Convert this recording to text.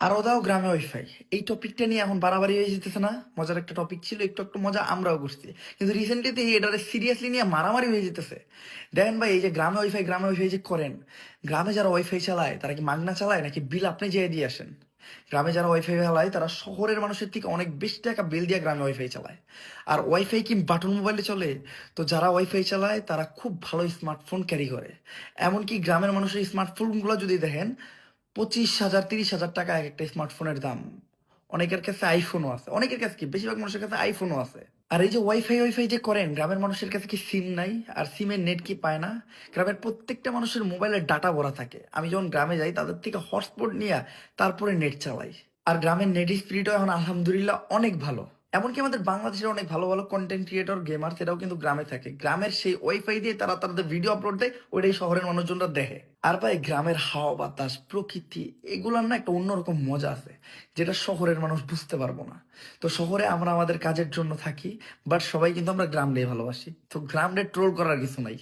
আরো দাও গ্রামে ওয়াইফাই। এই টপিকটা নিয়ে এখন বাড়াবাড়ি হয়ে যেতেছে না? মজার একটা টপিক ছিল, একটু একটু মজা আমরাও করছি, কিন্তু রিসেন্টলি তো এটারে সিরিয়াসলি নিয়ে মারামারি হয়ে যেতেছে। দেখেন ভাই, এই যে গ্রামে ওয়াইফাই যে করেন, গ্রামে যারা ওয়াইফাই চালায় তারা কি মাগনা চালায় নাকি বিল আপনি যেয়ে দিয়ে আসেন? গ্রামে যারা ওয়াইফাই চালায় তারা শহরের মানুষের থেকে অনেক বেশি টাকা বিল দিয়ে গ্রামে ওয়াইফাই চালায়। আর ওয়াইফাই কি বাটন মোবাইলে চলে? তো যারা ওয়াইফাই চালায় তারা খুব ভালো স্মার্টফোন ক্যারি করে। এমনকি গ্রামের মানুষের স্মার্টফোনগুলো যদি দেখেন, 25,000 30,000 টাকা এক একটা স্মার্টফোনের দাম। অনেকের কাছে আইফোনও আছে, অনেকের কাছে কি বেশিরভাগ মানুষের কাছে আইফোনও আছে। আর এই যে ওয়াইফাই যে করেন, গ্রামের মানুষের কাছে কি সিম নাই? আর সিমের নেট কি পায় না? গ্রামের প্রত্যেকটা মানুষের মোবাইলের ডাটা ভরা থাকে। আমি যখন গ্রামে যাই তাদের থেকে হটস্পট নিয়ে তারপরে নেট চালাই। আর গ্রামের নেট স্পিডও এখন আলহামদুলিল্লাহ অনেক ভালো। এমনকি আমাদের বাংলাদেশের অনেক ভালো ভালো কন্টেন্ট ক্রিয়েটর গেমার সেটাও কিন্তু গ্রামে থাকে। গ্রামের সেই ওয়াইফাই দিয়ে তারা তাদের ভিডিও আপলোড দেয়, ওইটাই শহরের মানুষজনরা দেখে। আর ভাই, গ্রামের হাওয়া বাতাস প্রকৃতি এগুলার না একটা অন্যরকম মজা আছে, যেটা শহরের মানুষ বুঝতে পারবো না। তো শহরে আমরা আমাদের কাজের জন্য থাকি, বাট সবাই কিন্তু আমরা গ্রামটাই ভালোবাসি। তো গ্রামে ট্রোল করার কিছু নাই।